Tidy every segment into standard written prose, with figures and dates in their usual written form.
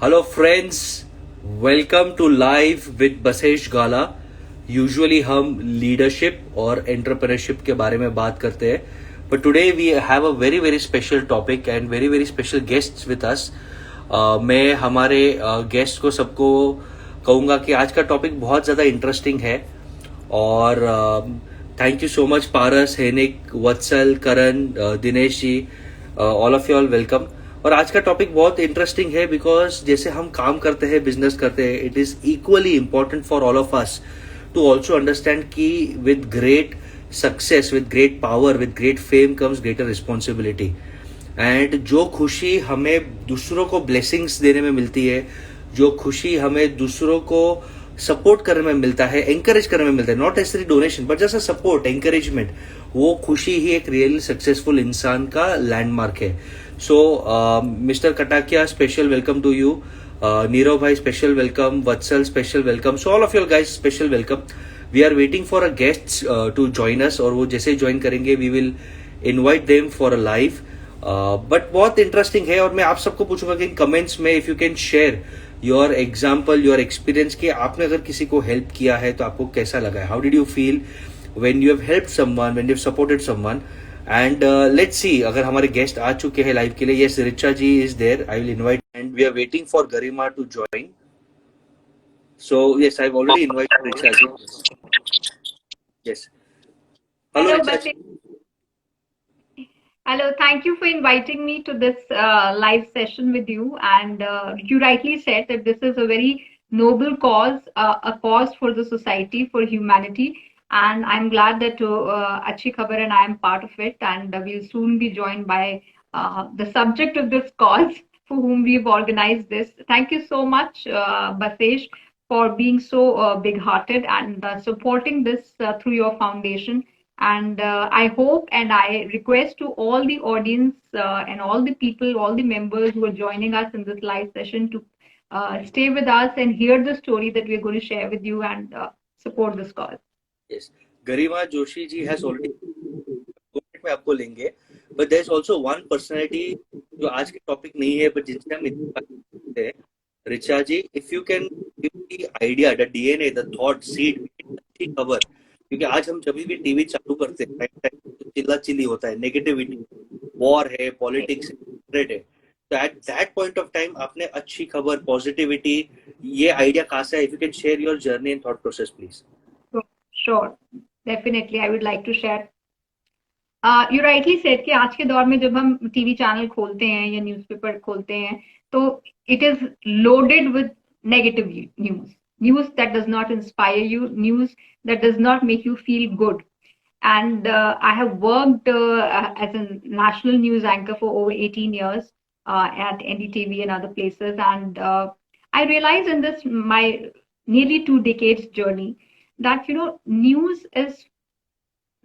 Hello friends, welcome to live with Basesh Gala. Usually हम leadership और entrepreneurship के बारे में बात करते हैं, but today we have a very very special topic and very very special guests with us. मैं हमारे गेस्ट को सबको कहूँगा कि आज का टॉपिक बहुत ज़्यादा इंटरेस्टिंग है। और thank you so much Paras, Henik, Vatsal, Karan, Dinesh ji, all of you all welcome. और आज का टॉपिक बहुत इंटरेस्टिंग है बिकॉज जैसे हम काम करते हैं, बिजनेस करते हैं, it is equally important for all of us to also understand कि with great success, with great power, with great fame comes greater responsibility. And जो खुशी हमें दूसरों को ब्लेसिंग्स देने में मिलती है, जो खुशी हमें दूसरों को सपोर्ट करने में मिलता है, एंकरेज करने में मिलता है, not necessary donation but just support, encouragement, वो खुशी ही एक रियली सक्सेसफुल इंसान का लैंडमार्क है। So mister Katakia, special welcome to you. Nirav bhai, special welcome. Vatsal, special welcome. So all of your guys, special welcome. We are waiting for a guest to join us, और वो जैसे join करेंगे we will invite them for a live. But बहुत interesting है, और मैं आप सबको पूछूंगा कि कमेंट्स में if you can share your example, your experience, कि आपने अगर किसी को हेल्प किया है तो आपको कैसा लगा है, how did you feel when you have helped someone, when you have supported someone. And let's see, अगर हमारे गेस्ट आ चुके हैं लाइव के लिए। Yes, Richa ji is there, I will invite, and we are waiting for Garima to join. So yes, I have already invited Richa ji. Yes, hello Hello, Richa Basi. Ji. Hello, thank you for inviting me to this live session with you. And you rightly said that this is a very noble cause, a cause for the society, for humanity. And I'm glad that Achi Khabar and I am part of it. And we'll soon be joined by the subject of this cause for whom we've organized this. Thank you so much, Basesh, for being so big-hearted and supporting this through your foundation. And I hope and I request to all the audience and all the people, all the members who are joining us in this live session to stay with us and hear the story that we're going to share with you and support this cause. Yes, Garima Joshi ji has already, में आपको लेंगे, but there is also one personality जो आज के topic नहीं है, but जिनसे हम इतनी बात करते हैं। Richa ji, if you can give the idea, the DNA, the thought seed, अच्छी खबर, क्योंकि आज हम जब भी टीवी चालू करते हैं टाइम टाइम तो चिल्ला चिल्ली होता है, नेगेटिविटी, वॉर है, पॉलिटिक्स है, hatred है। तो at that point of time आपने अच्छी खबर, पॉजिटिविटी, ये आइडिया कहाँ से है? If you can share your journey and thought process please. So, sure, definitely, I would like to share. You rightly said कि आज के दौर में जब हम टीवी चैनल खोलते हैं या न्यूज़पेपर खोलते हैं तो it is loaded with negative news that does not inspire you, news that does not make you feel good. And I have worked as a national news anchor for over 18 years at NDTV and other places. And I realized in this my nearly 2 decades journey that news is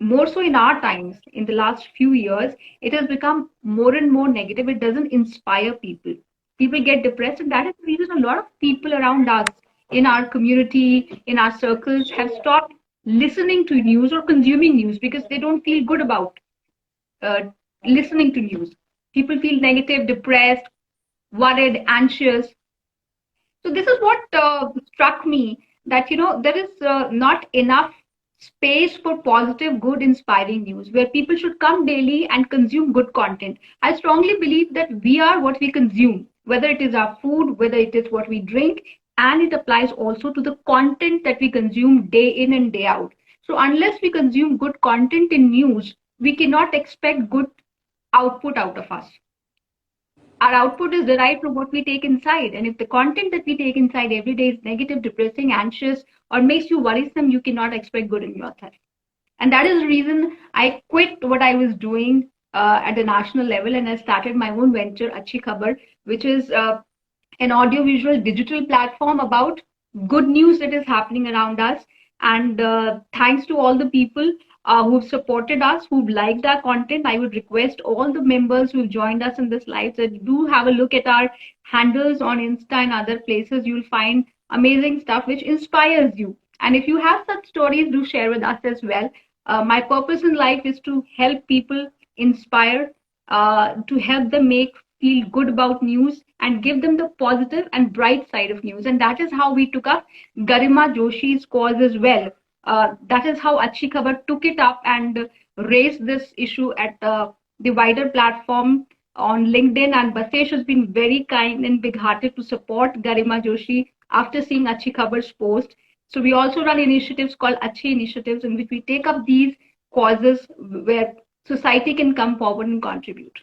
more so in our times. In the last few years, it has become more and more negative. It doesn't inspire people. People get depressed, and that is the reason a lot of people around us in our community, in our circles, have stopped listening to news or consuming news because they don't feel good about uh, listening to news. People feel negative, depressed, worried, anxious. So this is what struck me, that there is not enough space for positive, good, inspiring news where people should come daily and consume good content. I strongly believe that we are what we consume, whether it is our food, whether it is what we drink, and it applies also to the content that we consume day in and day out. So unless we consume good content in news, we cannot expect good output out of us. Our output is derived from what we take inside. And if the content that we take inside every day is negative, depressing, anxious, or makes you worrisome, you cannot expect good in yourself. And that is the reason I quit what I was doing at the national level, and I started my own venture, Achhi Khabar, which is an audiovisual digital platform about good news that is happening around us. And thanks to all the people who've supported us, who've liked our content, I would request all the members who've joined us in this live that do have a look at our handles on Insta and other places. You'll find amazing stuff which inspires you. And if you have such stories, do share with us as well. My purpose in life is to help people inspire, to help them make feel good about news and give them the positive and bright side of news. And that is how we took up Garima Joshi's cause as well. That is how Achhi Khabar took it up and raised this issue at the wider platform on LinkedIn. And Basesh has been very kind and big-hearted to support Garima Joshi after seeing Achhi Khabar's post. So we also run initiatives called Achhi Initiatives, in which we take up these causes where society can come forward and contribute.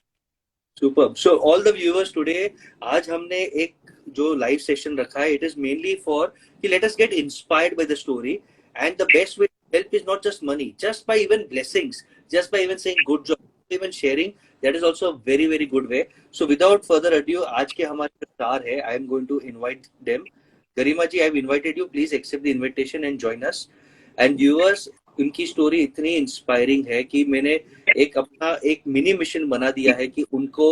Superb. So all the viewers today, आज हमने एक जो live session रखा है, it is mainly for कि let us get inspired by the story, and the best way to help is not just money, just by even blessings, just by even saying good job, even sharing, that is also a very very good way. So without further ado, आज के हमारे star है, I am going to invite them. Garima ji, I have invited you. Please accept the invitation and join us. And viewers, उनकी story इतनी inspiring है कि मैंने एक अपना एक मिनी मिशन बना दिया है कि उनको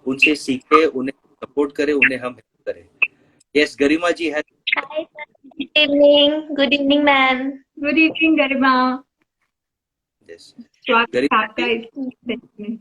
उनसे सीखे, उन्हें सपोर्ट करें, उन्हें हम हेल्प करें. यस, गरिमा जी है. Hi, sir. Good evening. Good evening, ma'am. Good evening, Garima. Yes, स्वागत है गरिमा आपका जी, इस session में.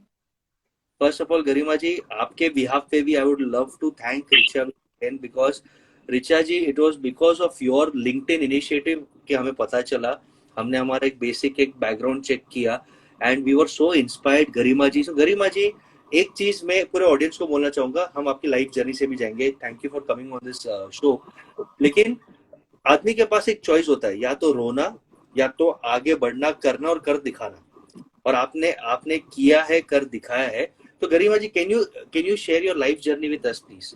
First of all Garima ji, आपके बिहाफ पे भी I would love to thank Richa again, because Richa ji, it was because of your LinkedIn initiative कि हमें पता चला. हमने हमारा एक बेसिक एक बैकग्राउंड चेक किया and we were so inspired. Garima ji, so Garima ji, एक चीज मैं पूरे ऑडियंस को बोलना चाहूंगा, हम आपकी लाइफ जर्नी से भी जाएंगे. Thank you for coming on this show. लेकिन आदमी के पास एक चॉइस होता है, या तो रोना या तो आगे बढ़ना, करना और कर दिखाना. और आपने किया है, कर दिखाया है. तो Garima ji, can you share your life journey with us please?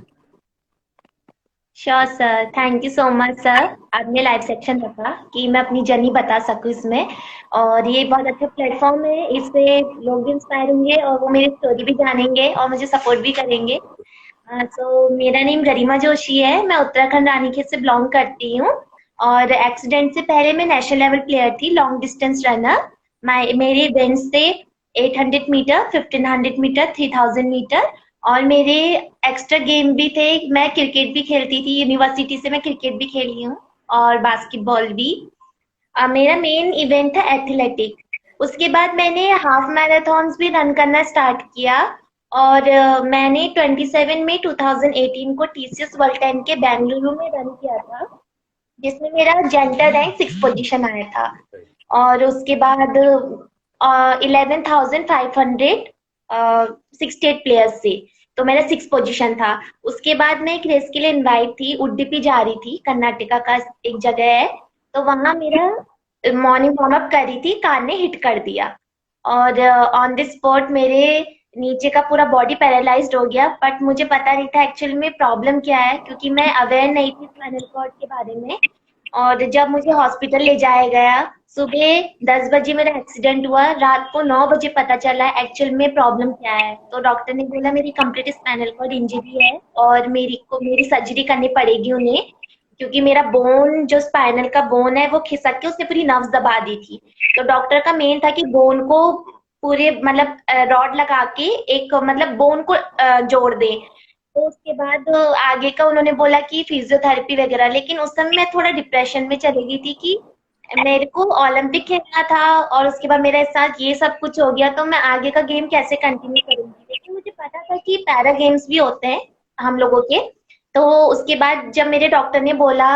Sure sir, thank you so much sir. आपने लाइव सेक्शन रखा कि मैं अपनी जर्नी बता सकूं इसमें, और ये बहुत अच्छा प्लेटफॉर्म है. इससे लोग भी इंस्पायर होंगे और वो मेरी स्टोरी भी जानेंगे और मुझे सपोर्ट भी करेंगे. तो मेरा नेम गरिमा जोशी है. मैं उत्तराखंड रानीखेत से बिलोंग करती हूँ, और एक्सीडेंट से पहले मैं नेशनल लेवल प्लेयर थी, लॉन्ग डिस्टेंस रनर. मेरे इवेंट्स थे 800 मीटर, 1500 मीटर, 3000 मीटर, और मेरे एक्स्ट्रा गेम भी थे. मैं क्रिकेट भी खेलती थी, यूनिवर्सिटी से मैं क्रिकेट भी खेली हूँ और बास्केटबॉल भी. मेरा मेन इवेंट था एथलेटिक. उसके बाद मैंने हाफ मैराथन्स भी रन करना स्टार्ट किया, और मैंने 27 मई 2018 को TCS वर्ल्ड 10 के बेंगलुरु में रन किया था, जिसमें मेरा जेंटल रैंक 6 पोजीशन आया था. और उसके बाद 11,500 68 प्लेयर्स से, तो मेरा 6 पोजीशन था. उसके बाद मैं एक रेस के लिए इनवाइट थी, उडुपी जा रही थी, कर्नाटका का एक जगह है. तो वहां मेरा मॉर्निंग वार्म अप करी थी, कार ने हिट कर दिया, और ऑन द स्पॉट मेरे नीचे का पूरा बॉडी पैरालाइज्ड हो गया. बट मुझे पता नहीं था एक्चुअली में प्रॉब्लम क्या है, क्योंकि मैं अवेयर नहीं थी स्पाइनल कॉर्ड के बारे में. और जब मुझे हॉस्पिटल ले जाया गया, सुबह 10 बजे मेरा एक्सीडेंट हुआ, रात को 9 बजे पता चला एक्चुअल में प्रॉब्लम क्या है. तो डॉक्टर ने बोला मेरी कंप्लीट स्पाइनल कॉर्ड इंजरी है और मेरी सर्जरी करनी पड़ेगी उन्हें, क्योंकि मेरा बोन, जो स्पाइनल का बोन है, वो खिसक के उसने पूरी नर्व्स दबा दी थी. तो डॉक्टर का मेन था कि बोन को पूरे मतलब रॉड लगा के एक मतलब बोन को जोड़ दे. तो उसके बाद आगे का उन्होंने बोला कि फिजियोथेरेपी वगैरह. लेकिन उस समय मैं थोड़ा डिप्रेशन में चली गई थी कि मेरे को ओलंपिक खेलना था, और उसके बाद मेरे साथ ये सब कुछ हो गया, तो मैं आगे का गेम कैसे कंटिन्यू करूंगी. लेकिन मुझे पता था कि पैरा गेम्स भी होते हैं हम लोगों के. तो उसके बाद जब मेरे डॉक्टर ने बोला,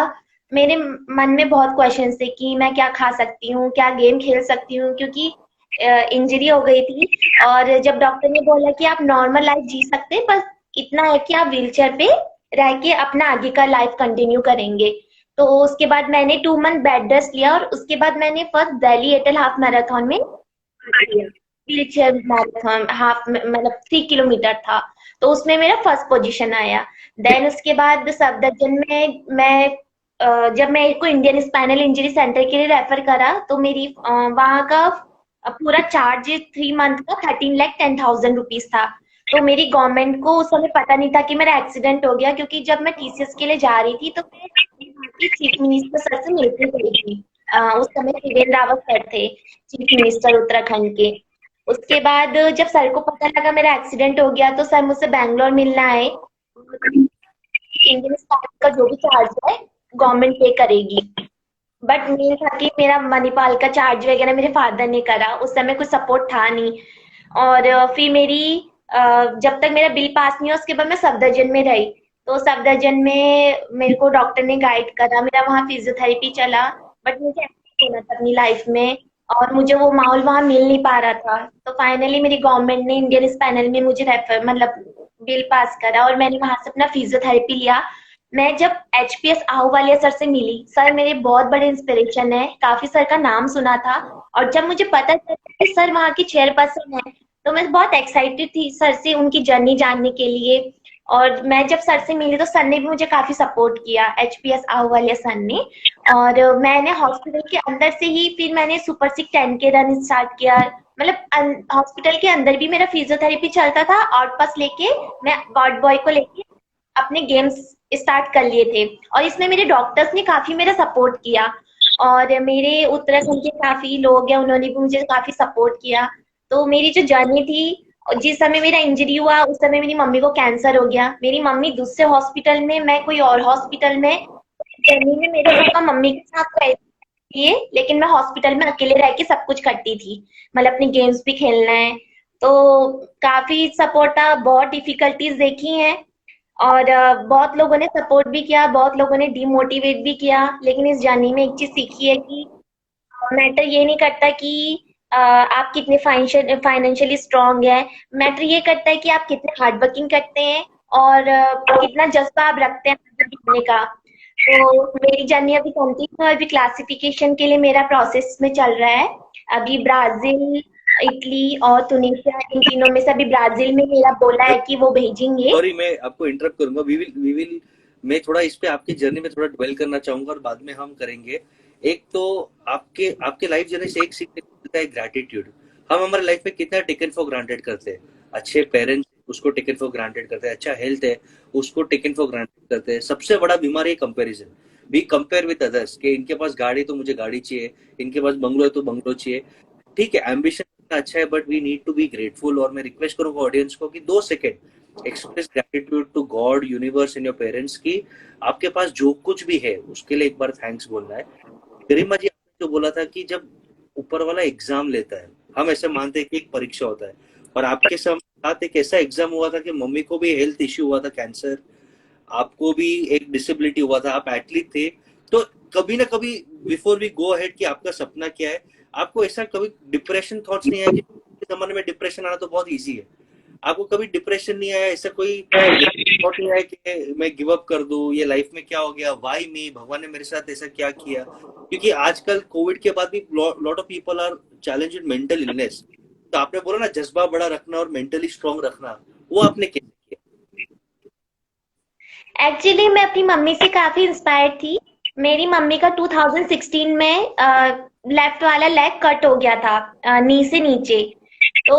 मेरे मन में बहुत क्वेश्चन थे कि मैं क्या खा सकती हूँ, क्या गेम खेल सकती हूँ, क्योंकि इंजरी हो गई थी. और जब डॉक्टर ने बोला कि आप नॉर्मल लाइफ जी सकते हैं, बस इतना है कि आप व्हीलचेयर पे रह के अपना आगे का लाइफ कंटिन्यू करेंगे. तो उसके बाद मैंने 2 मंथ बेड रेस्ट लिया, और उसके बाद मैंने first Delhi Airtel half marathon में व्हीलचेयर मैराथन, हाफ मतलब 3 किलोमीटर था, तो उसमें मेरा फर्स्ट पोजीशन आया. देन उसके बाद सफदरजंग में मैं जब मेरे को इंडियन स्पाइनल इंजरी सेंटर के लिए रेफर करा, तो मेरी वहां का पूरा चार्ज 3 मंथ का 13,10,000 रुपीज था. तो मेरी गवर्नमेंट को उस समय पता नहीं था कि मेरा एक्सीडेंट हो गया, क्योंकि जब मैं TCS के लिए जा रही थी तो मैं चीफ मिनिस्टर सर से मिलती गई थी. उस समय त्रिवेंद्र रावत सर थे चीफ मिनिस्टर उत्तराखंड के. उसके बाद जब सर को पता लगा मेरा एक्सीडेंट हो गया, तो सर मुझसे बैंगलोर मिलना आए. इंडियन स्टाफ का जो भी चार्ज है गवर्नमेंट पे करेगी. बट मेन था कि मेरा मणिपाल का चार्ज वगैरह मेरे फादर ने करा. उस समय कुछ सपोर्ट था नहीं. और फिर मेरी जब तक मेरा बिल पास नहीं हुआ उसके बाद मैं सफदरजंग में रही। तो सफदरजंग में मेरे को डॉक्टर ने गाइड करा, मेरा वहाँ फिजियोथेरेपी चला, बट मुझे एक्टिव होना था अपनी लाइफ में और मुझे वो माहौल वहाँ मिल नहीं पा रहा था। तो फाइनली मेरी गवर्नमेंट ने इंडियन स्पाइनल में मुझे रेफर मतलब बिल पास करा और मैंने वहां से अपना फिजियोथेरेपी लिया। मैं जब एचपीएस आहूवालिया सर से मिली, सर मेरे बहुत बड़े इंस्पिरेशन है, काफी सर का नाम सुना था और जब मुझे पता चला कि सर वहाँ की चेयरपर्सन है तो मैं बहुत एक्साइटेड थी सर से उनकी जर्नी जानने के लिए। और मैं जब सर से मिली तो सर ने भी मुझे काफी सपोर्ट किया, एचपीएस आहूवालिया सर ने। और मैंने हॉस्पिटल के अंदर से ही फिर मैंने सुपर 6 10K रन स्टार्ट किया। मतलब हॉस्पिटल के अंदर भी मेरा फिजियोथेरेपी चलता था, आउटपास लेके मैं वार्ड बॉय को लेके अपने गेम्स स्टार्ट कर लिए थे। और इसमें मेरे डॉक्टर्स ने काफी मेरा सपोर्ट किया और मेरे उत्तराखंड के काफी लोग हैं, उन्होंने भी मुझे काफी सपोर्ट किया। तो मेरी जो जर्नी थी, जिस समय मेरा इंजरी हुआ उस समय मेरी मम्मी को कैंसर हो गया। मेरी मम्मी दूसरे हॉस्पिटल में, मैं कोई और हॉस्पिटल में। जर्नी में मेरे पापा मम्मी के साथ रहे थे, लेकिन मैं हॉस्पिटल में अकेले रह के सब कुछ करती थी, मतलब अपने गेम्स भी खेलना है। तो काफी सपोर्ट था, बहुत डिफिकल्टीज देखी हैं और बहुत लोगों ने सपोर्ट भी किया, बहुत लोगों ने डिमोटिवेट भी किया। लेकिन इस जर्नी में एक चीज सीखी है कि मैटर ये नहीं करता कि आप कितने फाइनेंशियली स्ट्रांग है, मैटर ये करता है कि आप कितने हार्ड वर्किंग करते हैं और कितना जज्बा आप रखते हैं आगे बढ़ने का। तो मेरी जर्नी अभी कंटिन्यू है, अभी क्लासिफिकेशन के लिए मेरा प्रोसेस में चल रहा है। अभी ब्राजील, इटली और तुनिसिया, इन तीनों में से अभी ब्राजील में मेरा बोला है कि वो भेजेंगे। सॉरी, मैं आपको इंटरप्ट करूंगा। वी विल मैं थोड़ा इस पे आपकी जर्नी में थोड़ा ड्वेल करना चाहूंगा और बाद में हम करेंगे। एक तो आपके आपके लाइफ जर्नी से एक सीखने को मिलता है ग्रैटिट्यूड। हम हमारे लाइफ में कितना टेकन फॉर ग्रांटेड करते हैं। अच्छे पेरेंट्स, उसको टेकन फॉर ग्रांटेड करते हैं। अच्छा हेल्थ है, उसको टेकन फॉर ग्रांटेड करते हैं। सबसे बड़ा बीमारी है comparison. We compare with others कि इनके पास गाड़ी तो मुझे गाड़ी चाहिए, इनके पास बंगलो है तो बंगलो चाहिए। ठीक है, एम्बिशन अच्छा है, but we need to be grateful. और मैं रिक्वेस्ट करूंगा ऑडियंस को कि 2 second express gratitude to God, universe and your parents की आपके पास जो कुछ भी है उसके लिए एक बार थैंक्स बोलना है। गरिमा जी, आपने जो बोला था कि जब ऊपर वाला एग्जाम लेता है, हम ऐसे मानते हैं कि एक परीक्षा होता है, और आपके साथ एक ऐसा एग्जाम हुआ था कि मम्मी को भी हेल्थ इश्यू हुआ था, कैंसर, आपको भी एक डिसेबिलिटी हुआ था, आप एथलीट थे। तो कभी ना कभी बिफोर वी गो अहेड कि आपका सपना क्या है, आपको ऐसा कभी डिप्रेशन थॉट्स नहीं आया कि इस जमाने में डिप्रेशन आना तो बहुत इजी है? आपको कभी डिप्रेशन नहीं आया, ऐसा कोई थॉट नहीं आया कि मैं गिव अप कर दूं, ये लाइफ में क्या हो गया, व्हाई मी, भगवान ने मेरे साथ ऐसा क्या किया? क्योंकि आजकल कोविड के बाद भी lot of people are challenged with mental illness. तो आपने बोला ना जज्बा बड़ा रखना और मेंटली स्ट्रांग रखना, वो आपने कैसे किया? एक्चुअली मैं अपनी मम्मी से काफी इंस्पायर्ड थी। मेरी मम्मी का 2016 में लेफ्ट वाला लेग कट हो गया था, नी से नीचे। तो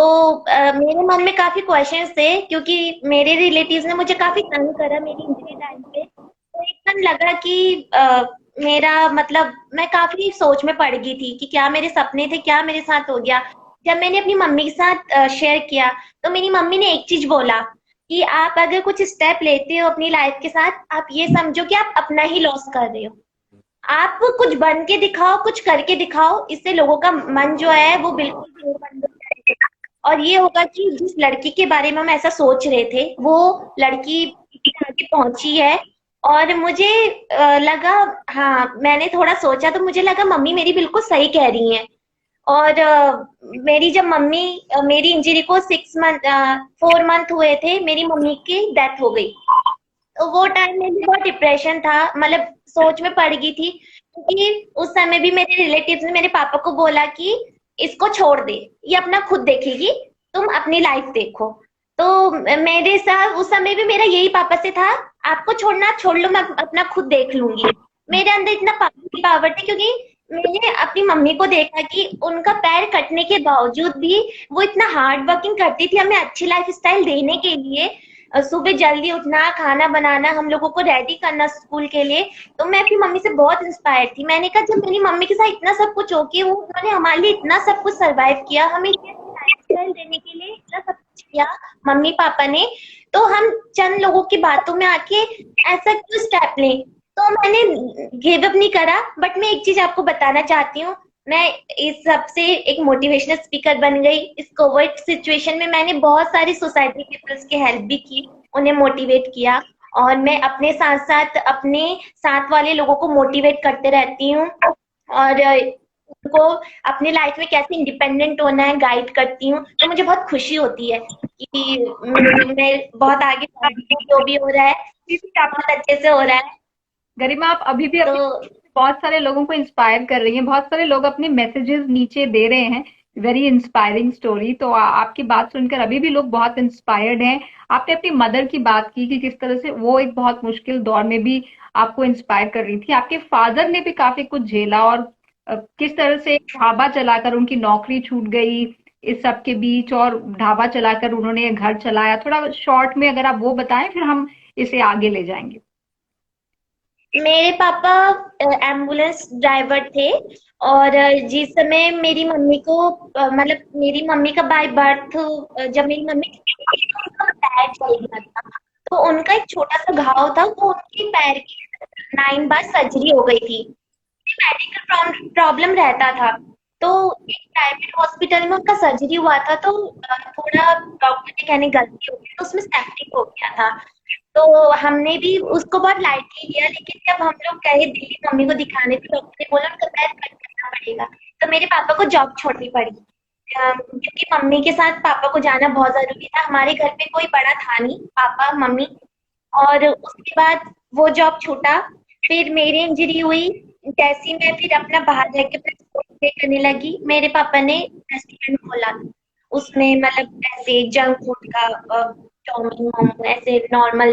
मेरे मन में काफी क्वेश्चंस थे क्योंकि मेरे रिलेटिव्स ने मुझे काफी तंग करा मेरी इंजरी टाइम पे। तो एकदम लगा कि मेरा मतलब मैं काफी सोच में पड़ गई थी कि क्या मेरे सपने थे, क्या मेरे साथ हो गया। जब मैंने अपनी मम्मी के साथ शेयर किया तो मेरी मम्मी ने एक चीज बोला कि आप अगर कुछ स्टेप लेते हो अपनी लाइफ के साथ, आप ये समझो कि आप अपना ही लॉस कर रहे हो। आप कुछ बन के दिखाओ, कुछ करके दिखाओ, इससे लोगों का मन जो है वो बिल्कुल बंद हो जाएगा। और ये होगा कि जिस लड़की के बारे में हम ऐसा सोच रहे थे वो लड़की इतनी आगे पहुंची है। और मुझे लगा, हाँ मैंने थोड़ा सोचा तो मुझे लगा मम्मी मेरी बिल्कुल सही कह रही हैं। और मेरी जब मम्मी मेरी इंजरी को 4 मंथ हुए थे, मेरी मम्मी की डेथ हो गई। तो वो टाइम में भी बहुत डिप्रेशन था, मतलब सोच में पड़ गई थी क्योंकि उस समय भी मेरे रिलेटिव्स ने मेरे पापा को बोला कि इसको छोड़ दे, ये अपना खुद देखेगी, तुम अपनी लाइफ देखो। तो मेरे साथ उस समय भी मेरा यही पापा से था, आपको छोड़ना छोड़ लो, मैं अपना खुद देख लूंगी। मेरे अंदर इतना पावर थी क्योंकि मैंने अपनी मम्मी को देखा कि उनका पैर कटने के बावजूद भी वो इतना हार्ड वर्किंग करती थी हमें अच्छी लाइफ स्टाइल देने के लिए। सुबह जल्दी उठना, खाना बनाना, हम लोगों को रेडी करना स्कूल के लिए। तो मैं अपनी मम्मी से बहुत इंस्पायर थी। मैंने कहा जब मेरी मम्मी के साथ इतना सब कुछ हो के उन्होंने हमारे लिए इतना सब कुछ सर्वाइव किया, हमें लाइफस्टाइल देने के लिए इतना सब कुछ किया मम्मी पापा ने, तो हम चंद लोगों की बातों में आके ऐसा क्यों स्टेप लें। तो मैंने गिव अप नहीं करा। बट मैं एक चीज आपको बताना चाहती हूँ, मैं इस सबसे एक मोटिवेशनल स्पीकर बन गई। इस कोविड सिचुएशन में मैंने बहुत सारी सोसाइटी पीपल्स की हेल्प भी की, उन्हें मोटिवेट किया, और मैं अपने साथ साथ अपने साथ वाले लोगों को मोटिवेट करते रहती हूँ, और उनको अपनी लाइफ में कैसे इंडिपेंडेंट होना है गाइड करती हूँ। तो मुझे बहुत खुशी होती है कि मैं बहुत आगे बढ़ रही हूँ, जो भी हो रहा है बहुत अच्छे से हो रहा है। गरिमा, आप अभी भी तो अपने बहुत सारे लोगों को इंस्पायर कर रही हैं, बहुत सारे लोग अपने मैसेजेस नीचे दे रहे हैं, वेरी इंस्पायरिंग स्टोरी। तो आपकी बात सुनकर अभी भी लोग बहुत इंस्पायर्ड हैं। आपने अपनी मदर की बात की कि किस तरह से वो एक बहुत मुश्किल दौर में भी आपको इंस्पायर कर रही थी। आपके फादर ने भी काफी कुछ झेला, और किस तरह से एक ढाबा चलाकर उनकी नौकरी छूट गई इस सब के बीच, और ढाबा चलाकर उन्होंने घर चलाया। थोड़ा शॉर्ट में अगर आप वो बताएं, फिर हम इसे आगे ले जाएंगे। मेरे पापा एम्बुलेंस ड्राइवर थे, और जिस समय मेरी मम्मी को मतलब मेरी मम्मी का बाय बर्थ, जब मेरी मम्मी पैर चल गया था, तो उनका एक छोटा सा घाव था, वो उनके पैर की 9 बार सर्जरी हो गई थी। मेडिकल प्रॉब्लम रहता था, तो एक प्राइवेट हॉस्पिटल में उनका सर्जरी हुआ था, तो थोड़ा डॉक्टर के कहने गलती हो गई, तो उसमें सेप्टिक हो गया था। तो हमने भी उसको बहुत लाइटली लिया, लेकिन जब हम लोग गए दिल्ली मम्मी को दिखाने, तो डॉक्टर ने बोला उनका पैर कट करना पड़ेगा। तो मेरे पापा को जॉब छोड़नी पड़ी, क्योंकि मम्मी के साथ पापा को जाना बहुत जरूरी था। हमारे घर पे कोई बड़ा था नहीं, पापा मम्मी। और उसके बाद वो जॉब छूटा, फिर मेरी इंजरी हुई। जैसे ही मैं फिर अपना बाहर रह के प्ले करने लगी, मेरे पापा ने रेस्टोरेंट खोला। उसमें मतलब ऐसे जंक फूड का, चाउमीन मोमो ऐसे नॉर्मल,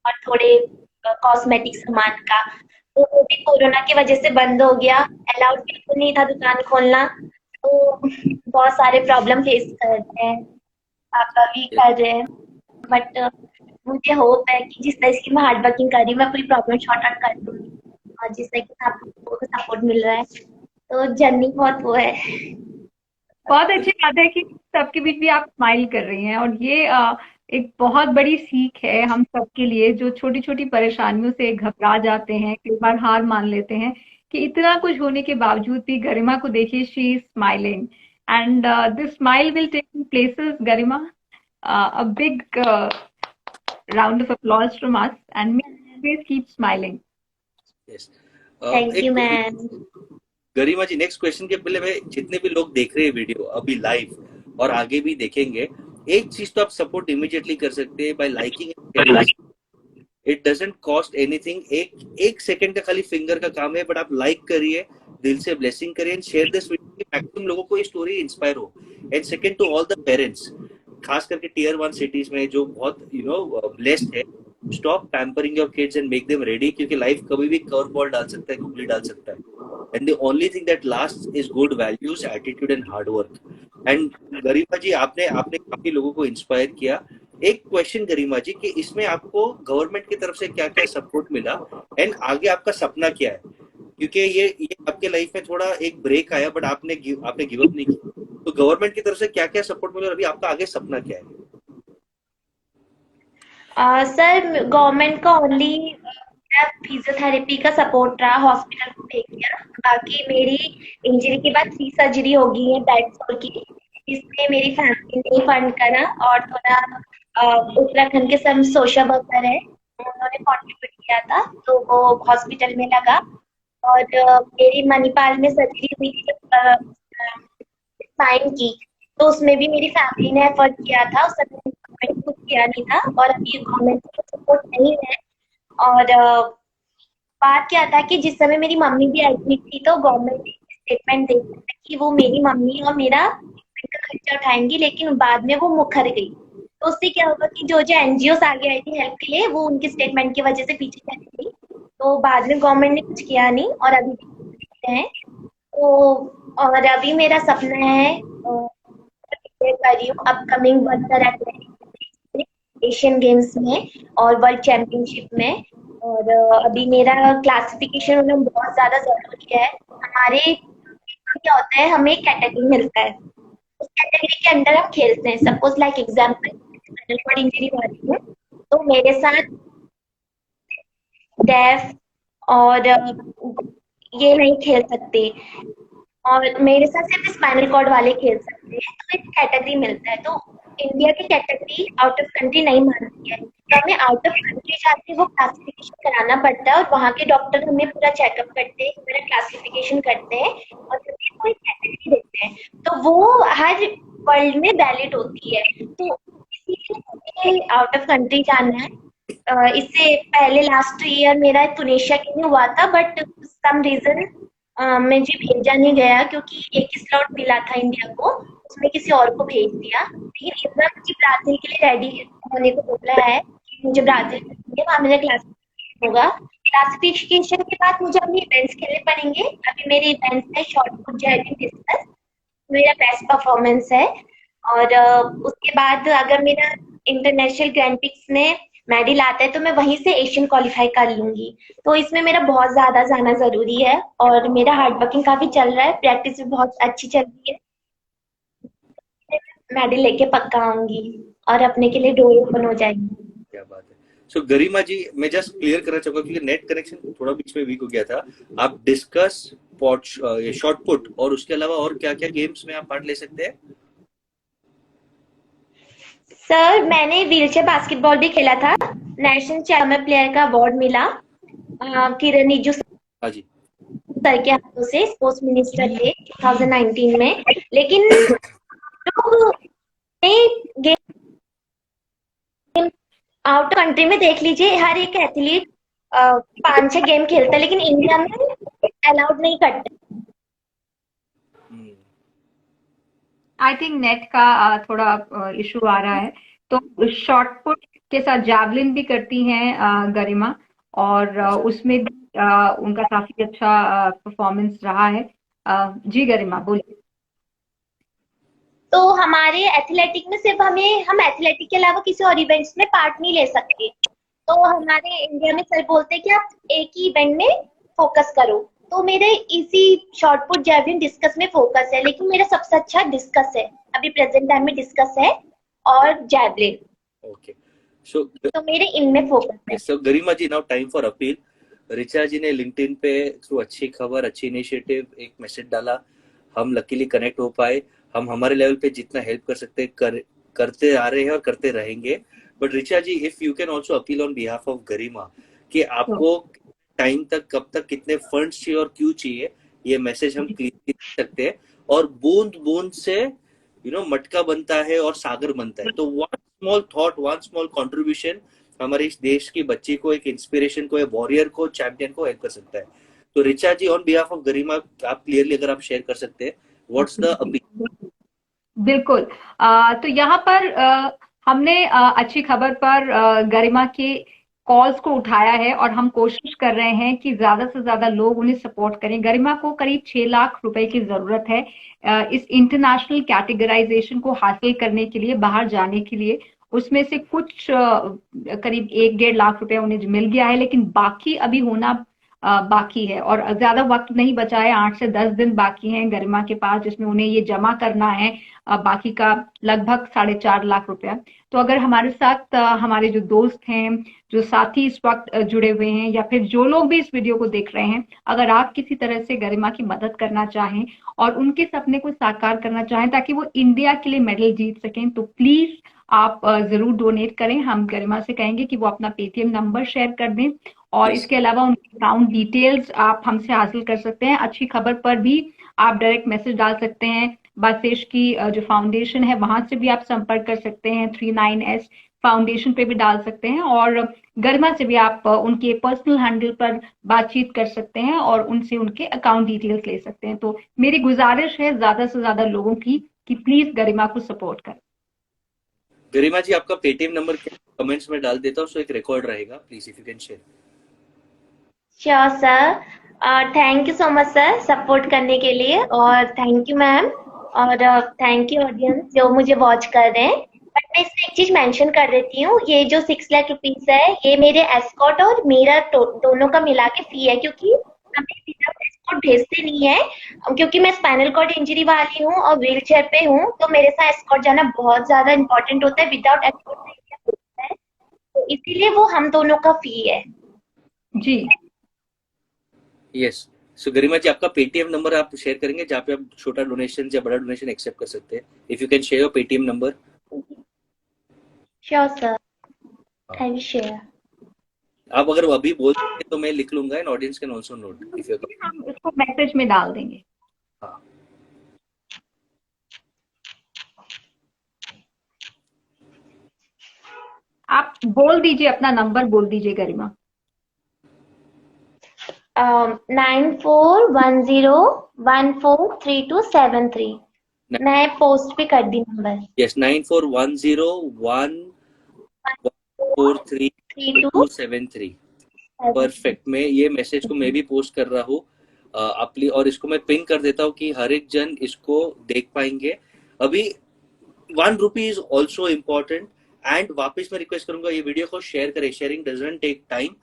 और थोड़े कॉस्मेटिक सामान का। तो वो भी कोरोना की वजह से बंद हो गया, अलाउड बिल्कुल नहीं था दुकान खोलना। तो बहुत सारे प्रॉब्लम फेस कर रहे हैं, पापा भी कर रहे हैं। बट मुझे होप है कि जिस तरह की मैं हार्ड वर्किंग कर रही हूँ, मैं पूरी प्रॉब्लम सॉर्ट आउट कर दूंगी, और जिस तरह की आप लोगों को सपोर्ट मिल रहा है, तो जर्नी बहुत वो है। बहुत अच्छी बात है कि सबके बीच भी आप स्माइल कर रही हैं, और ये एक बहुत बड़ी सीख है हम सबके लिए, जो छोटी छोटी परेशानियों से घबरा जाते हैं, कई बार हार मान लेते हैं, कि इतना कुछ होने के बावजूद भी गरिमा को देखिए, she is smiling, and this smile will take places. Garima, a big round of applause from us, and may you always keep smiling. Yes. Thank you एक मैम। गरिमा जी, नेक्स्ट क्वेश्चन के पहले मैं, जितने भी लोग देख रहे हैं वीडियो अभी लाइव और आगे भी देखेंगे, एक चीज तो आप सपोर्ट इमीडिएटली कर सकते हैं bye liking. It doesn't cost anything, एक सेकंड का खाली फिंगर का काम है, बट आप लाइक करिए, दिल से ब्लेसिंग करिए, and share this video, maximum लोगों को ये स्टोरी इंस्पायर हो। And second, to all the parents, खास करके टीयर 1 सिटीज में जो बहुत ब्लेस्ड है, stop pampering your kids and make them ready, क्योंकि लाइफ कभी भी कर्व बॉल डाल सकता है, कुंडली डाल सकता है। And the only thing that last is good values, attitude and hard work. And Garima ji, आपने आपने काफी लोगों को इंस्पायर किया। एक क्वेश्चन गरिमा जी, कि इसमें आपको गवर्नमेंट की तरफ से क्या क्या सपोर्ट मिला, एंड आगे आपका सपना क्या है? क्योंकि ये आपके लाइफ में थोड़ा एक ब्रेक आया, बट आपने गिव अप नहीं किया। तो गवर्नमेंट की तरफ से क्या क्या सपोर्ट मिला, और अभी आपका आगे सपना क्या है? सर, गवर्नमेंट का ओनली फिजियोथेरेपी का सपोर्ट रहा, हॉस्पिटल को भेज दिया। बाकी मेरी इंजरी के बाद 3 सर्जरी हो गई है बैक फोर की, इसमें मेरी फैमिली ने फंड करा, और थोड़ा उत्तराखंड के सब सोशल वर्कर है, उन्होंने कॉन्ट्रीब्यूट किया था, तो वो हॉस्पिटल में लगा। और मेरी मणिपाल में सर्जरी हुई थी स्पाइन की, तो उसमें भी मेरी फैमिली ने एफर्ट किया था, उस समय गवर्नमेंट कुछ किया नहीं था, और अभी गवर्नमेंट का सपोर्ट नहीं है। और बात क्या था कि जिस समय मेरी मम्मी भी एडमिट थी, तो गवर्नमेंट ने स्टेटमेंट दे दिया था कि वो मेरी मम्मी और मेरा का खर्चा उठाएंगी, लेकिन बाद में वो मुकर गई। तो उससे क्या होगा कि जो जो एनजीओ आगे आई थी हेल्प के लिए, वो उनके स्टेटमेंट की वजह से पीछे चली गई। तो बाद में गवर्नमेंट ने कुछ किया नहीं, और अभी भी है। तो और अभी मेरा सपना है, कर रही हूँ upcoming world athletics, Asian games में और वर्ल्ड चैंपियनशिप में। और अभी मेरा क्लासिफिकेशन होना बहुत ज्यादा जरूरी है। हमारे क्या होता है, हमें कैटेगरी मिलता है, उस कैटेगरी के अंदर हम खेलते हैं। सपोज लाइक एग्जाम्पल, इंजरी वाली हूँ, तो मेरे साथ डेफ और ये नहीं खेल सकते, और मेरे साथ सिर्फ स्पाइनल कॉर्ड वाले खेल सकते हैं, तो एक कैटेगरी मिलता है। तो इंडिया की कैटेगरी आउट ऑफ कंट्री नहीं मानती है, तो हमें आउट ऑफ कंट्री जाके वो क्लासिफिकेशन कराना पड़ता है, और वहाँ के डॉक्टर हमें पूरा चेकअप करते हैं, हमारा क्लासिफिकेशन करते हैं और हमें कोई कैटेगरी देते हैं। तो वो हर वर्ल्ड में वैलिड होती है, तो इसीलिए आउट ऑफ कंट्री जाना है। इससे पहले लास्ट ईयर मेरा टुनीशिया के लिए हुआ था, बट सम रीजन मुझे भेजा नहीं गया, क्योंकि एक ही स्लॉट मिला था इंडिया को, उसमें किसी और को भेज दिया। लेकिन इस बार मुझे ब्राजील के लिए रेडी होने को बोला है कि मुझे ब्राजील में वहाँ मेरा क्लासिफिकेशन होगा। क्लासिफिकेशन के बाद मुझे अपने इवेंट्स खेलने पड़ेंगे। अभी मेरे इवेंट्स है शॉर्ट पुट, जैवलिन, डिस्कस, मेरा बेस्ट परफॉर्मेंस है। और उसके बाद अगर मेरा इंटरनेशनल ग्रैंड पिक्स में मेडल आता है तो मैं वहीं से एशियन क्वालिफाई कर लूंगी। तो इसमें मेरा बहुत ज्यादा जाना जरूरी है, और मेरा हार्ड वर्किंग काफी चल रहा है, प्रैक्टिस भी बहुत अच्छी चल रही है। मेडल लेके पक्का आऊंगी और अपने के लिए डोर ओपन हो जाएगी। क्या बात है। सो गरिमा जी, मैं जस्ट क्लियर करना चाहूंगा क्योंकि नेट कनेक्शन थोड़ा बीच में वीक हो गया था। आप डिस्कस, पॉट, शॉर्ट पुट और उसके अलावा और क्या क्या गेम्स में आप पार्ट ले सकते हैं? सर मैंने व्हीलचेयर बास्केटबॉल भी खेला था, नेशनल चैम्पियन प्लेयर का अवार्ड मिला किरण रिजिजू हाँ जी। सर के हाथों से, स्पोर्ट्स मिनिस्टर थे 2019 में। लेकिन लोग गेम आउट ऑफ कंट्री में देख लीजिए, हर एक एथलीट 5-6 गेम खेलता है, लेकिन इंडिया में अलाउड नहीं करते। आई थिंक नेट का थोड़ा इशू आ रहा है। तो शॉर्ट पुट के साथ जैवलिन भी करती हैं गरिमा, और उसमें भी उनका काफी अच्छा परफॉर्मेंस रहा है। जी गरिमा बोलिए। तो हमारे एथलेटिक में सिर्फ हम एथलेटिक के अलावा किसी और इवेंट्स में पार्ट नहीं ले सकते। तो हमारे इंडिया में सर बोलते हैं कि आप एक ही इवेंट में फोकस करो। तो मेरे इसी शॉर्ट पुट, जैवलिन, डिस्कस में फोकस है, लेकिन मेरा सबसे अच्छा डिस्कस है, अभी प्रेजेंट टाइम में डिस्कस है और जैवलिन। ओके, सो तो मेरे इनमें फोकस है। So Garima ji, now time for appeal. Richa ji ने लिंक्डइन पे थ्रू अच्छी खबर, अच्छी इनिशिएटिव एक मैसेज डाला, हम लकीली कनेक्ट हो पाए। हम हमारे लेवल पे जितना हेल्प कर सकते करते आ रहे हैं और करते रहेंगे। But Richa ji, if you can also appeal on behalf of Garima कि आपको टाइम तक, कब तक, कितने फंड्स चाहिए और क्यों चाहिए, ये मैसेज हम क्लियरली दे सकते हैं। और बूंद बूंद से मटका बनता है और सागर बनता है। तो one small thought, one small contribution हमारे इस देश की बच्ची को, एक इंस्पिरेशन को, एक वॉरियर को, चैंपियन को हेल्प कर सकता है। तो रिचा जी, ऑन बिहाफ ऑफ गरिमा, आप क्लियरली अगर आप शेयर कर सकते हैं, व्हाट्स द अपील? बिल्कुल। तो यहाँ पर हमने अच्छी खबर पर गरिमा के कॉल्स को उठाया है, और हम कोशिश कर रहे हैं कि ज्यादा से ज्यादा लोग उन्हें सपोर्ट करें। गरिमा को करीब 6 लाख रुपए की जरूरत है इस इंटरनेशनल कैटेगराइजेशन को हासिल करने के लिए, बाहर जाने के लिए। उसमें से कुछ करीब 1-1.5 लाख रुपए उन्हें मिल गया है, लेकिन बाकी अभी होना बाकी है, और ज्यादा वक्त नहीं बचा है। 8 से 10 दिन बाकी हैं गरिमा के पास, जिसमें उन्हें ये जमा करना है बाकी का लगभग 4.5 लाख रुपया। तो अगर हमारे साथ हमारे जो दोस्त हैं, जो साथी इस वक्त जुड़े हुए हैं, या फिर जो लोग भी इस वीडियो को देख रहे हैं, अगर आप किसी तरह से गरिमा की मदद करना चाहें और उनके सपने को साकार करना चाहें ताकि वो इंडिया के लिए मेडल जीत सकें, तो प्लीज आप जरूर डोनेट करें। हम गरिमा से कहेंगे कि वो अपना पेटीएम नंबर शेयर कर दें, और इसके अलावा उनकी अकाउंट डिटेल्स आप हमसे हासिल कर सकते हैं। अच्छी खबर पर भी आप डायरेक्ट मैसेज डाल सकते हैं। बसेश की जो फाउंडेशन है, वहां से भी आप संपर्क कर सकते हैं, 39S फाउंडेशन पे भी डाल सकते हैं, और गरिमा से भी आप उनके पर्सनल हैंडल पर बातचीत कर सकते हैं और उनसे उनके अकाउंट डिटेल्स ले सकते हैं। तो मेरी गुजारिश है ज्यादा से ज्यादा लोगों की कि प्लीज गरिमा को सपोर्ट करें। गरिमा जी, आपका पेटीएम नंबर कमेंट्स में डाल देता हूँ, सो एक रिकॉर्ड रहेगा, please if you can share. Sure sir, thank you so much sir support करने के लिए, और थैंक यू मैम, और थैंक यू ऑडियंस जो मुझे वॉच कर रहे हैं। बट मैं इसमें एक चीज मेंशन कर देती हूँ, ये जो 6 लाख रुपीस है, ये मेरे एस्कॉर्ट और मेरा दोनों का मिला के फी है, क्योंकि हमें विदाउट एस्कॉर्ट भेजते नहीं है, क्योंकि मैं स्पाइनल कॉर्ड इंजरी वाली हूँ और व्हील चेयर पे हूँ, तो मेरे साथ एस्कॉर्ट जाना बहुत ज्यादा इंपॉर्टेंट होता है। विदाउट एस्कॉर्ट नहीं होता है, तो इसीलिए वो हम दोनों का फी है। जी यस, सो गरिमा जी, आपका पेटीएम नंबर आप शेयर करेंगे जहाँ पे आप छोटा डोनेशन या बड़ा डोनेशन एक्सेप्ट कर सकते हैं? If you can share your Paytm number. Sure sir, I will share. आप अगर अभी बोल सकते तो मैं लिख लूंगा and audience can also note if you. हम इसको मैसेज में डाल देंगे। हाँ. आप बोल दीजिए, अपना नंबर बोल दीजिए गरिमा। 9410143273। मैं पोस्ट भी कर दी नंबर। यस, 9410143273. परफेक्ट. मैं ये मैसेज को मैं भी पोस्ट कर रहा हूँ अपनी, और इसको मैं पिन कर देता हूँ कि हर एक जन इसको देख पाएंगे. अभी 1 rupee is also important. And वापस मैं रिक्वेस्ट करूंगा ये वीडियो को शेयर करें. Sharing doesn't take time.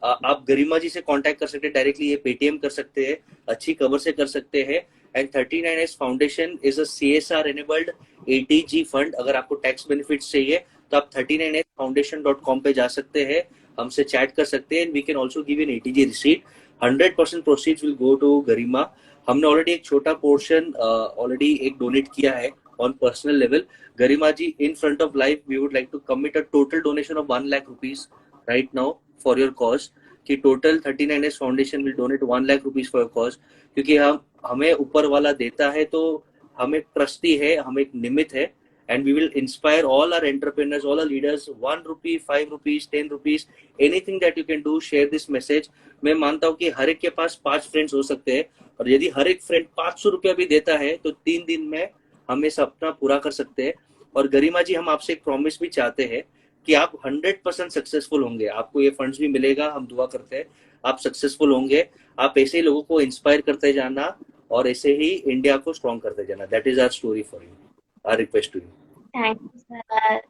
आप गरिमा जी से कांटेक्ट कर सकते हैं डायरेक्टली. ये पेटीएम कर सकते हैं, अच्छी खबर से कर सकते हैं. And 39S foundation is a CSR enabled ATG fund. अगर आपको टैक्स बेनिफिट्स चाहिए तो आप 39sfoundation.com पे जा सकते हैं, हमसे चैट कर सकते हैं. We can also give an ATG receipt. 100% proceeds will go to Garima. हमने ऑलरेडी एक छोटा पोर्शन ऑलरेडी एक डोनेट किया है on personal level. Garima ji, in front of live, we would like to commit a total donation of 1 lakh rupees right now for your cause. कि total 39S foundation will donate 1 lakh rupees for your cause. क्योंकि हमें ऊपर वाला देता है तो हम एक ट्रस्टी है, हम एक निमित्त है. And we will inspire all our entrepreneurs, all our leaders. 1 rupee, 5 rupees, 10 rupees, anything that you can do, share this message. मैं मानता हूँ कि हर एक के पास 5 फ्रेंड्स हो सकते हैं, और यदि हर एक फ्रेंड 500 रुपया भी देता है तो 3 दिन में हम ये सपना पूरा कर सकते हैं. और गरिमा जी, हम आपसे एक प्रॉमिस भी चाहते हैं कि आप 100% सक्सेसफुल होंगे. आपको ये फंड्स भी मिलेगा, हम दुआ करते हैं आप सक्सेसफुल होंगे. आप ऐसे ही लोगों को इंस्पायर करते जाना और ऐसे ही इंडिया को स्ट्रॉन्ग करते जाना. That is our story for you, our request to you. Thank you sir.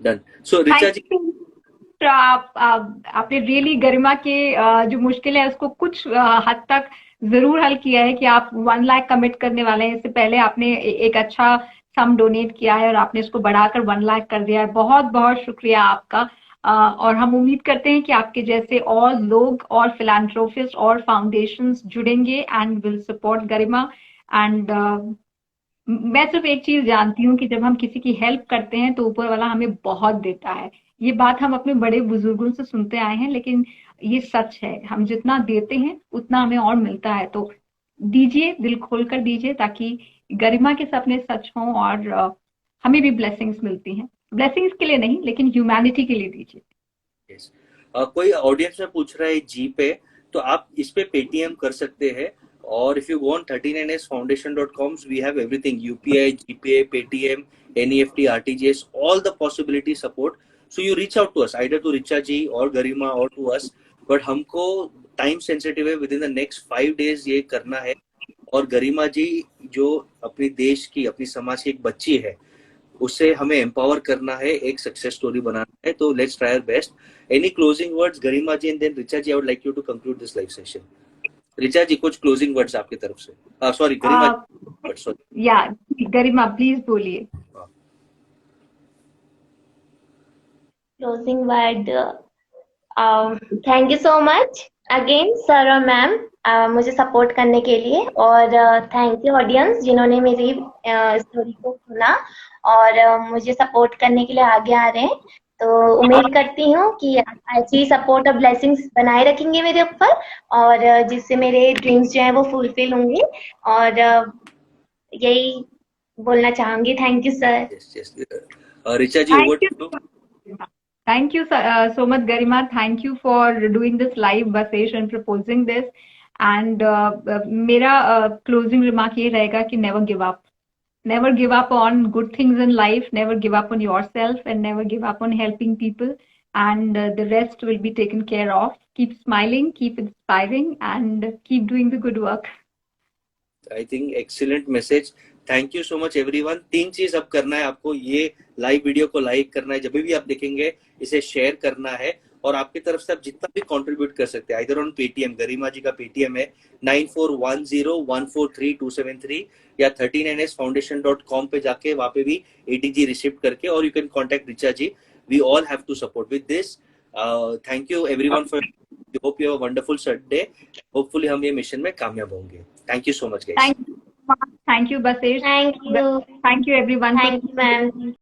Done. So Richa ji, तो आपने रियली गरिमा के जो मुश्किल है उसको कुछ हद तक जरूर हल किया है कि आप 1 लाख कमिट करने वाले हैं. इससे पहले आपने एक अच्छा सम डोनेट किया है और आपने इसको बढ़ाकर 1 लाख कर दिया है. बहुत बहुत शुक्रिया आपका. और हम उम्मीद करते हैं कि आपके जैसे और लोग और फिलैंथ्रोपिस्ट और फाउंडेशंस जुड़ेंगे and will support Garima. And मैं सिर्फ एक चीज जानती हूँ कि जब हम किसी की हेल्प करते हैं तो ऊपर वाला हमें बहुत देता है. ये बात हम अपने बड़े बुजुर्गों से सुनते आए हैं, लेकिन ये सच है. हम जितना देते हैं उतना हमें और मिलता है. तो दीजिए, दिल खोल कर दीजिए ताकि गरिमा के सपने सच हों और हमें भी ब्लेसिंग्स मिलती हैं. ब्लेसिंग्स के लिए नहीं, लेकिन ह्यूमैनिटी के लिए दीजिए. yes. कोई ऑडियंस में पूछ रहा है जी पे, तो आप इस पे पेटीएम कर सकते हैं. और if you go on 39sfoundation.com, we have everything: UPI, GPay, Paytm, NEFT, RTGS, all the possibility support. So you reach out to us, either to Richa ji or Garima or to us. But हमको time sensitive है, with in the next 5 days ये करना है. और गरिमा जी जो अपनी देश की, अपनी समाज की एक बच्ची है, उससे हमें एम्पावर करना है, एक सक्सेस स्टोरी बनाना है. तो let's try our best. Any closing words Garima ji, and then Richa ji, I would like you to conclude this live session. Richa ji, कुछ क्लोजिंग वर्ड्स आपकी तरफ से. Sorry Garima ji, sorry. या गरिमा प्लीज बोलिए. Closing word, thank you so much again sir और ma'am मुझे support करने के लिए. और थैंक यू ऑडियंस जिन्होंने मेरी स्टोरी को सुना और मुझे सपोर्ट करने के लिए आगे आ रहे हैं. तो उम्मीद करती हूँ कि ऐसी सपोर्ट और ब्लेसिंग्स बनाए रखेंगे मेरे ऊपर, और जिससे मेरे ड्रीम्स जो हैं वो फुलफिल होंगे. और यही बोलना चाहूंगी. Thank you sir. Richa ji, over to you. Thank you so much, Garima. Thank you for doing this live Basesh and proposing this. And मेरा closing remark ये रहेगा कि never give up. Never give up on good things in life. Never give up on yourself, and never give up on helping people. And the rest will be taken care of. Keep smiling, keep inspiring, and keep doing the good work. I think excellent message. Thank you so much everyone. 3 चीज अब करना है आपको. ये live video को like करना है, जब भी आप देखेंगे इसे शेयर करना है, और आपकी तरफ से आप जितना भी कंट्रीब्यूट कर सकते हैं, इधर ऑन पेटीएम. गरिमा जी का पेटीएम है 9410143273, या 39sfoundation.com पे जाके वहां पे भी ATG रिसिप्ट करके, और you can contact Richa ji. We all have to support with this. Thank you everyone for hope you have a wonderful Sunday. Hopefully हम ये मिशन में कामयाब होंगे. Thank you so much guys. Thank you, Basesh. Thank you. Thank you, everyone. Thank you, ma'am.